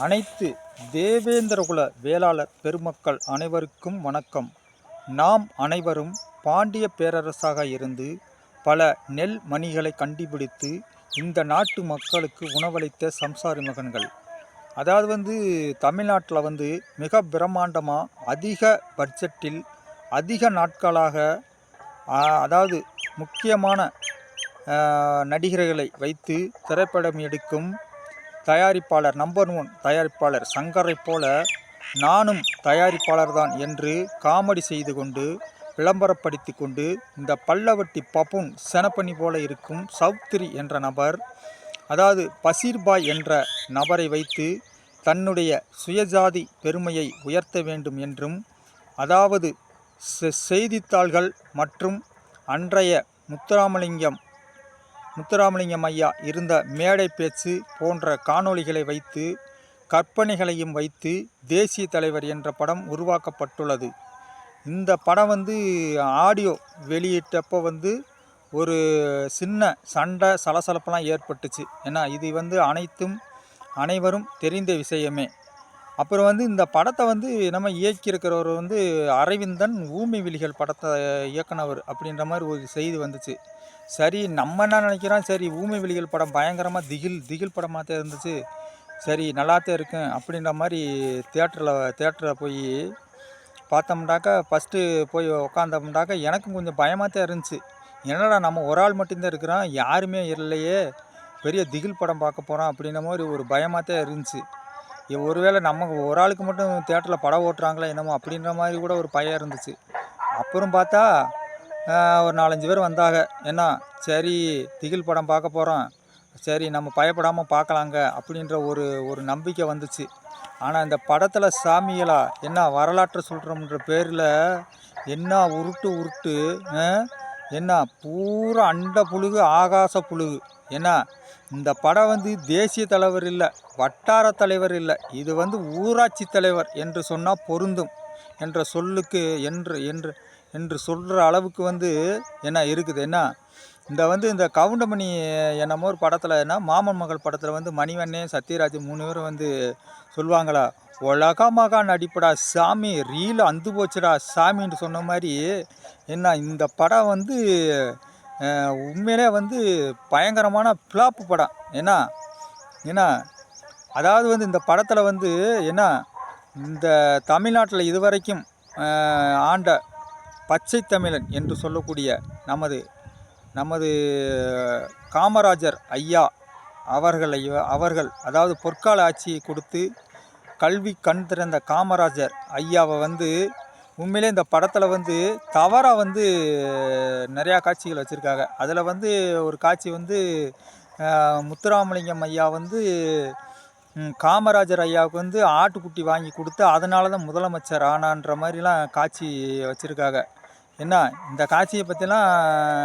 அனைத்து தேவேந்திரகுல வேளாளர் பெருமக்கள் அனைவருக்கும் வணக்கம். நாம் அனைவரும் பாண்டிய பேரரசாக இருந்து பல நெல் மணிகளை கண்டுபிடித்து இந்த நாட்டு மக்களுக்கு உணவளித்த சம்சாரி மகன்கள். அதாவது தமிழ்நாட்டில் மிக பிரம்மாண்டமாக அதிக பட்ஜெட்டில் அதிக நாட்களாக அதாவது முக்கியமான நடிகர்களை வைத்து திரைப்படம் எடுக்கும் தயாரிப்பாளர் நம்பர் 1 தயாரிப்பாளர் சங்கரை போல நானும் தயாரிப்பாளர் தான் என்று காமெடி செய்து கொண்டு விளம்பரப்படுத்தி கொண்டு இந்த பல்லவட்டி பப்புன் செனப்பணி போல இருக்கும் சௌத்ரி என்ற நபர், அதாவது பசீர்பாய் என்ற நபரை வைத்து தன்னுடைய சுயஜாதி பெருமையை உயர்த்த வேண்டும் என்றும், அதாவது செய்தித்தாள்கள் மற்றும் அன்றைய முத்துராமலிங்கம் ஐயா இருந்த மேடை பேச்சு போன்ற காணொளிகளை வைத்து கற்பனைகளையும் வைத்து தேசிய தலைவர் என்ற படம் உருவாக்கப்பட்டுள்ளது. இந்த படம் ஆடியோ வெளியிட்டப்போ ஒரு சின்ன சண்டை சலசலப்பெல்லாம் ஏற்பட்டுச்சு. ஏன்னா இது அனைவரும் தெரிந்த விஷயமே. அப்புறம் இந்த படத்தை நம்ம இயக்கியிருக்கிறவர் அரவிந்தன் ஊமை விழிகள் படத்தை இயக்குனவர் அப்படின்ற மாதிரி ஒரு செய்தி வந்துச்சு. சரி, நம்ம என்ன நினைக்கிறோம், சரி ஊமை விழிகள் படம் பயங்கரமாக திகில் படமாக தான் இருந்துச்சு, சரி நல்லாத்தான் இருக்கும் அப்படின்ற மாதிரி தேட்டரில் போய் பார்த்தோம்னாக்கா ஃபஸ்ட்டு போய் உக்காந்தோம்னாக்கா எனக்கும் கொஞ்சம் பயமாக தான் இருந்துச்சு. என்னடா நம்ம ஒரு ஆள் மட்டும்தான் இருக்கிறோம், யாருமே இல்லையே, பெரிய திகில் படம் பார்க்க போகிறோம் அப்படின்ற மாதிரி ஒரு பயமாக தான் இருந்துச்சு. ஒருவேளை நம்ம ஒரு ஆளுக்கு மட்டும் தேட்டரில் படம் ஓட்டுறாங்களா என்னமோ அப்படின்ற மாதிரி கூட ஒரு பயம் இருந்துச்சு. அப்புறம் பார்த்தா ஒரு 4-5 பேர் வந்தாங்க. என்ன, சரி திகில் படம் பார்க்க போகிறோம், சரி நம்ம பயப்படாமல் பார்க்கலாங்க அப்படின்ற ஒரு நம்பிக்கை வந்துச்சு. ஆனால் இந்த படத்தில் சாமிகளா என்ன வரலாற்றை சொல்கிறோம்ன்ற பேரில் என்ன உருட்டு என்ன பூரா அண்ட புழுகு ஆகாச புழுகு. ஏன்னா இந்த படம் தேசிய தலைவர் இல்லை, வட்டார தலைவர் இல்லை, இது ஊராட்சி தலைவர் என்று சொன்னால் பொருந்தும் என்ற சொல்லுக்கு என்று சொல்கிற அளவுக்கு என்ன இருக்குது. என்ன இந்த கவுண்டமணி என்னமோ ஒரு படத்தில் மாமன் மகள் படத்தில் மணிவண்ணே சத்யராஜ் 3 பேரும் சொல்லுவாங்களா, உலகமாக நடிப்படா சாமி, ரீல் அந்து போச்சுடா சாமின்னு சொன்ன மாதிரி. என்ன இந்த படம் உண்மையிலே பயங்கரமான ஃப்ளாப்பு படம். ஏன்னா அதாவது இந்த படத்தில் என்ன இந்த தமிழ்நாட்டில் இதுவரைக்கும் ஆண்ட பச்சை தமிழன் என்று சொல்லக்கூடிய நமது காமராஜர் ஐயா அவர்கள் அதாவது பொற்கால ஆட்சியை கொடுத்து கல்வி கண் திறந்த காமராஜர் ஐயாவை உண்மையிலே இந்த படத்தில் தவறாக நிறையா காட்சிகள் வச்சுருக்காங்க. அதில் ஒரு காட்சி முத்துராமலிங்கம் ஐயா காமராஜர் ஐயாவுக்கு ஆட்டுக்குட்டி வாங்கி கொடுத்து அதனால தான் முதலமைச்சர் ஆனான்ற மாதிரிலாம் காட்சி வச்சுருக்காங்க. என்ன இந்த காட்சியை பற்றிலாம்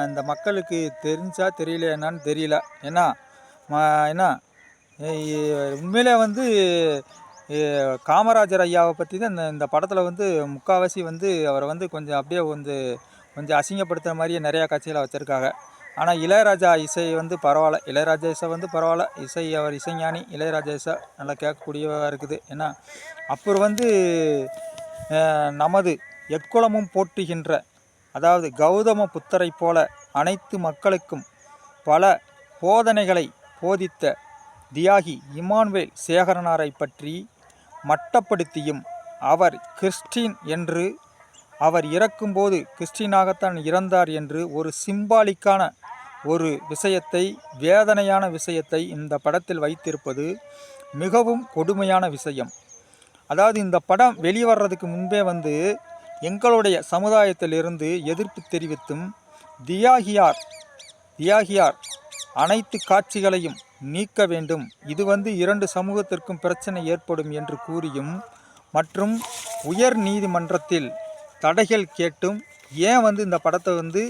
இந்த மக்களுக்கு தெரிஞ்சா தெரியல என்னான்னு தெரியல. என்ன உண்மையிலே காமராஜர் ஐயாவை பற்றி தான் இந்த படத்தில் முக்கால்வாசி அவரை கொஞ்சம் அப்படியே கொஞ்சம் அசிங்கப்படுத்துகிற மாதிரியே நிறையா காட்சிகளை வச்சுருக்காங்க. ஆனால் இளையராஜா இசை பரவாயில்ல, இளையராஜா இசை பரவாயில்ல, அவர் இசைஞானி, இளையராஜா இசை நல்லா கேட்கக்கூடியதாக இருக்குது. ஏன்னா அப்புறம் நமது எக்குளமும் போற்றுகின்ற, அதாவது கௌதம புத்தரை போல அனைத்து மக்களுக்கும் பல போதனைகளை போதித்த தியாகி இமானுவேல் சேகரனாரை பற்றி மட்டப்படுத்தியும் அவர் கிறிஸ்டின் என்று, அவர் இறக்கும்போது கிறிஸ்டினாகத்தான் இறந்தார் என்று ஒரு சிம்பாலிக்கான ஒரு விஷயத்தை, வேதனையான விஷயத்தை இந்த படத்தில் வைத்திருப்பது மிகவும் கொடுமையான விஷயம். அதாவது இந்த படம் வெளிவர்றதுக்கு முன்பே எங்களுடைய சமுதாயத்திலிருந்து எதிர்ப்பு தெரிவித்தும் தியாகியார் அனைத்து காட்சிகளையும் நீக்க வேண்டும், இது 2 சமூகத்திற்கும் பிரச்சனை ஏற்படும் என்று கூறியும் மற்றும் உயர் நீதிமன்றத்தில் தடைகள் கேட்டும் ஏன் இந்த படத்தை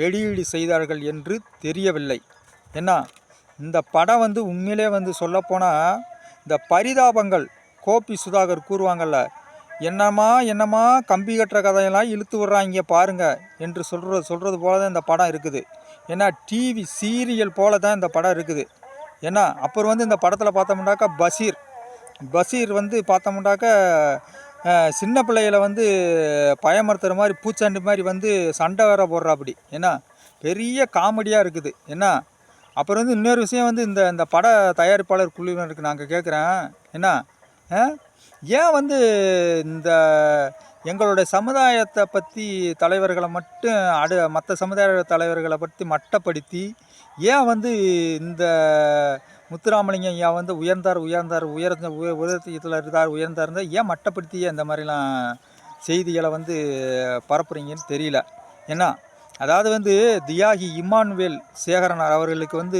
வெளியீடு செய்தார்கள் என்று தெரியவில்லை. ஏன்னா இந்த படம் உண்மையிலே சொல்லப்போனால் இந்த பரிதாபங்கள் கோபி சுதாகர் கூறுவாங்கள்ல, என்னமா கம்பி கட்டுற கதையெல்லாம் இழுத்து விட்றாங்க பாருங்க என்று சொல்கிறது போல தான் இந்த படம் இருக்குது. ஏன்னா டிவி சீரியல் போல தான் இந்த படம் இருக்குது. ஏன்னா அப்புறம் இந்த படத்தில் பார்த்தோம்னாக்கா பஷீர் வந்து பார்த்தோம்னாக்க சின்ன பிள்ளைகளை வந்து பயமுறுத்துகிற மாதிரி பூச்சாண்டி மாதிரி வந்து சண்டை வேற போடுறாப்படி. ஏன்னா பெரிய காமெடியாக இருக்குது. என்ன அப்புறம் வந்து இன்னொரு விஷயம் வந்து இந்த இந்த பட தயாரிப்பாளர் குழுவினருக்கு நாங்கள் கேட்குறேன். என்ன ஏன் வந்து இந்த எங்களுடைய சமுதாயத்தை பற்றி தலைவர்களை மட்டும் மற்ற சமுதாய தலைவர்களை பற்றி மட்டப்படுத்தி ஏன் வந்து இந்த முத்துராமலிங்கம் ஐயா வந்து உயர்ந்தத்தில் இருந்தார் ஏன் மட்டப்படுத்தி அந்த மாதிரிலாம் செய்திகளை வந்து பரப்புறீங்கன்னு தெரியல. ஏன்னா அதாவது வந்து தியாகி இமானுவேல் சேகரனார் அவர்களுக்கு வந்து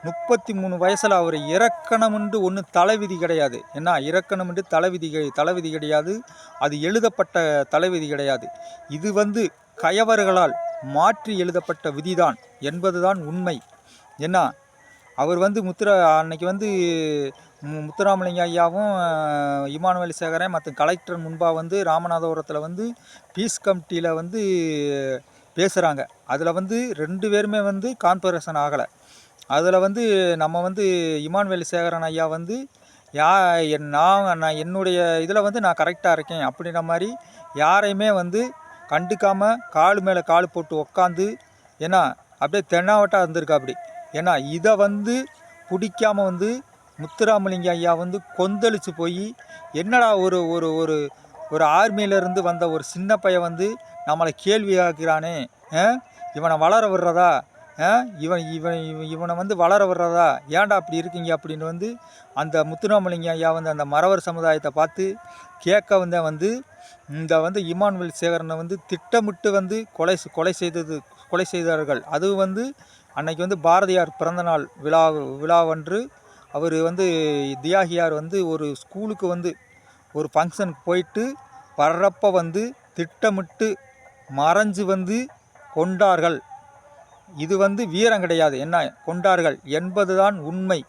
33 வயசில் அவர் இறக்கணும்னு ஒன்றும் தலைவிதி கிடையாது. ஏன்னா இறக்கணும்னு தலைவிதி கிடையாது. அது எழுதப்பட்ட தலைவிதி கிடையாது. இது வந்து கயவர்களால் மாற்றி எழுதப்பட்ட விதிதான் என்பதுதான் உண்மை. ஏன்னா அவர் வந்து அன்னைக்கு வந்து முத்துராமலிங்க ஐயாவும் இமானுவேல் சேகரன் மற்றும் கலெக்டர் முன்பாக வந்து ராமநாதபுரத்தில் வந்து பீஸ் கமிட்டியில் வந்து பேசுகிறாங்க. அதில் வந்து 2 பேருமே வந்து கான்ஃபரேஷன் ஆகலை. அதில் வந்து நம்ம வந்து இமானுவேல் சேகரன் ஐயா வந்து நான் என்னுடைய இதில் வந்து நான் கரெக்டாக இருக்கேன் அப்படின்ற மாதிரி யாரையுமே வந்து கண்டுக்காமல் கால் மேலே கால் போட்டு உக்காந்து ஏன்னா அப்படியே தென்னாவட்டாக இருந்திருக்கா அப்படி. ஏன்னா இதை வந்து பிடிக்காமல் வந்து முத்துராமலிங்க ஐயா வந்து கொந்தளிச்சு போய் என்னடா ஒரு ஒரு ஒரு ஒரு ஆர்மியிலேருந்து வந்த ஒரு சின்ன பையன் வந்து நம்மளை கேள்வி ஆக்குறானே, இவனை வளர விடுறதா, இவனை வந்து வளர விடுறதா, ஏன்டா அப்படி இருக்கீங்க அப்படின்னு வந்து அந்த முத்துராமலிங்க ஐயா வந்து அந்த மறவர் சமுதாயத்தை பார்த்து கேட்க வந்து இந்த வந்து இமானுவேல் சேகரனை வந்து திட்டமிட்டு வந்து கொலை செய்தார்கள். அது வந்து அன்னைக்கு வந்து பாரதியார் பிறந்தநாள் விழாவன்று அவர் வந்து தியாகியார் வந்து ஒரு ஸ்கூலுக்கு வந்து ஒரு ஃபங்க்ஷனுக்கு போயிட்டு வர்றப்ப வந்து திட்டமிட்டு மறைஞ்சு வந்து கொண்டார்கள். இது வந்து வீரம் கிடையாது. என்ன கொண்டார்கள் என்பதுதான் உண்மை.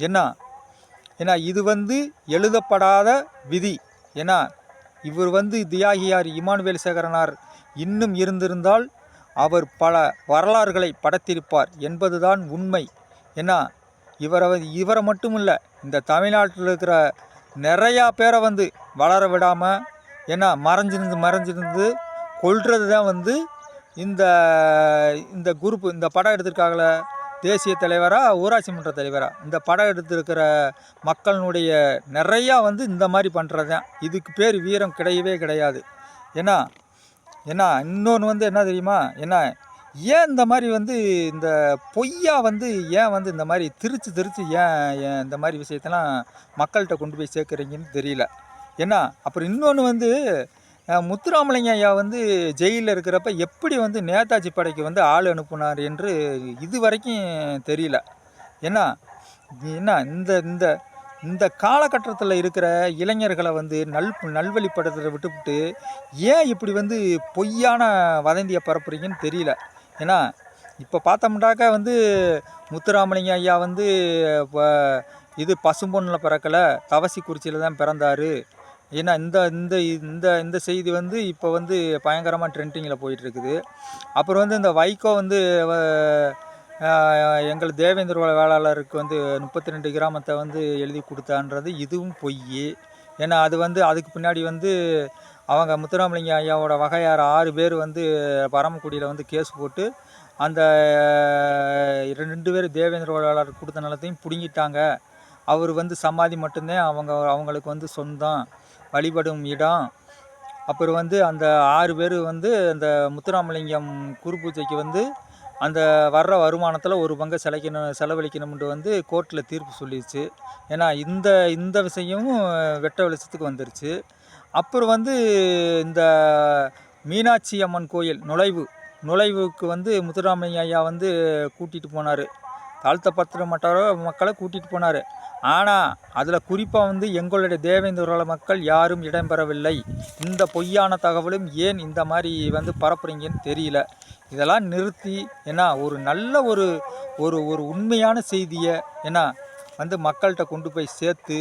ஏன்னா இது வந்து எழுதப்படாத விதி. ஏன்னா இவர் வந்து தியாகியார் இமானுவேல் சேகரனார் இன்னும் இருந்திருந்தால் அவர் பல வரலாறுகளை படைத்திருப்பார் என்பதுதான் உண்மை. ஏன்னா இவரை மட்டும் இல்லை, இந்த தமிழ்நாட்டில் இருக்கிற நிறையா பேரை வந்து வளர விடாமல் ஏன்னா மறைஞ்சிருந்து கொல்றது தான் வந்து இந்த குரூப்பு இந்த படம் எடுத்திருக்காங்கள தேசிய தலைவராக ஊராட்சி மன்ற தலைவராக இந்த படம் எடுத்திருக்கிற மக்களினுடைய நிறையா வந்து இந்த மாதிரி பண்ணுறது தான். இதுக்கு பேர் வீரம் கிடையவே கிடையாது. ஏன்னா இன்னொன்று வந்து என்ன தெரியுமா, ஏன் இந்த மாதிரி வந்து இந்த பொய்யா வந்து ஏன் வந்து இந்த மாதிரி திரிச்சு ஏன் இந்த மாதிரி விஷயத்தெல்லாம் மக்கள்கிட்ட கொண்டு போய் சேர்க்குறீங்கன்னு தெரியல. அப்புறம் இன்னொன்று வந்து முத்துராமலிங்க ஐயா வந்து ஜெயிலில் இருக்கிறப்ப எப்படி வந்து நேதாஜி படைக்கு வந்து ஆள் அனுப்புனார் என்று இது வரைக்கும் தெரியல. ஏன்னா இந்த இந்த இந்த காலகட்டத்தில் இருக்கிற இளைஞர்களை வந்து நல்வழிப்படுத்துறதை விட்டுவிட்டு ஏன் இப்படி வந்து பொய்யான வதந்தியை பரப்புறீங்கன்னு தெரியல. ஏன்னா இப்போ பார்த்தோம்னாக்கா வந்து முத்துராமலிங்க ஐயா வந்து இது பசும்பொன்னில் பிறக்கலை, தவசிக்குறிச்சியில் தான் பிறந்தார். ஏன்னா இந்த இந்த இந்த இந்த செய்தி வந்து இப்போ வந்து பயங்கரமாக ட்ரெண்டிங்கில் போயிட்டுருக்குது. அப்புறம் வந்து இந்த வைகோ வந்து எங்கள் தேவேந்திர வேளாளருக்கு வந்து 32 கிராமத்தை வந்து எழுதி கொடுத்தான்றது இதுவும் பொய். ஏன்னா அது வந்து அதுக்கு பின்னாடி வந்து அவங்க முத்துராமலிங்க ஐயாவோட வகையார் 6 பேர் வந்து பரமக்குடியில் வந்து கேஸ் போட்டு அந்த 2 பேர் தேவேந்திர வேளாளருக்கு கொடுத்த நிலத்தையும் பிடுங்கிட்டாங்க. அவர் வந்து சமாதி மட்டும்தான் அவங்களுக்கு வந்து சொந்தம், வழிபடும் இடம். அப்புறம் வந்து அந்த 6 பேர் வந்து அந்த முத்துராமலிங்கம் குரு பூஜைக்கு வந்து அந்த வர்ற வருமானத்தில் ஒரு பங்கை செலவழிக்கணும்னு வந்து கோர்ட்டில் தீர்ப்பு சொல்லிடுச்சு. ஏன்னா இந்த விஷயமும் வெட்ட வெளிச்சத்துக்கு வந்துருச்சு. அப்புறம் வந்து இந்த மீனாட்சி அம்மன் கோயில் நுழைவுக்கு வந்து முத்துராமலிங்க ஐயா வந்து கூட்டிகிட்டு போனார். தாழ்த்தப்பட்ட மக்களை கூட்டிகிட்டு போனார். ஆனால் அதில் குறிப்பாக வந்து எங்களுடைய தேவேந்திர மக்கள் யாரும் இடம்பெறவில்லை. இந்த பொய்யான தகவலும் ஏன் இந்த மாதிரி வந்து பரப்புறீங்கன்னு தெரியல. இதெல்லாம் நிறுத்தி ஒரு நல்ல ஒரு ஒரு உண்மையான செய்தியை வந்து மக்கள்கிட்ட கொண்டு போய் சேர்த்து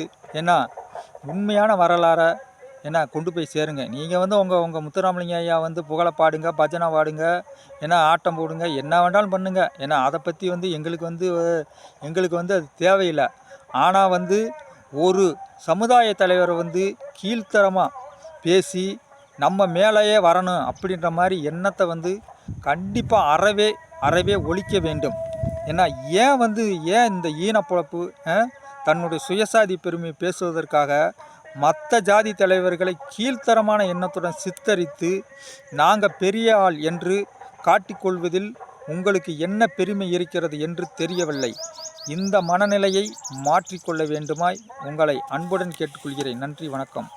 உண்மையான வரலாறை கொண்டு போய் சேருங்க. நீங்கள் வந்து உங்கள் முத்துராமலிங்க ஐயா வந்து புகழ பாடுங்க, பஜனை பாடுங்க, ஆட்டம் போடுங்க, என்ன வேண்டாலும் பண்ணுங்கள். அதை பற்றி வந்து எங்களுக்கு வந்து அது தேவையில்லை. ஆனால் வந்து ஒரு சமுதாய தலைவரை வந்து கீழ்த்தரமாக பேசி நம்ம மேலேயே வரணும் அப்படின்ற மாதிரி எண்ணத்தை வந்து கண்டிப்பாக அறவே ஒழிக்க வேண்டும். ஏன்னா ஏன் இந்த ஈனப்பழப்பு தன்னுடைய சுயசாதி பெருமை பேசுவதற்காக மற்ற ஜாதி தலைவர்களை கீழ்த்தரமான எண்ணத்துடன் சித்தரித்து நாங்கள் பெரிய ஆள் என்று காட்டிக்கொள்வதில் உங்களுக்கு என்ன பெருமை இருக்கிறது என்று தெரியவில்லை. இந்த மனநிலையை மாற்றிக்கொள்ள வேண்டுமாய் உங்களை அன்புடன் கேட்டுக்கொள்கிறேன். நன்றி, வணக்கம்.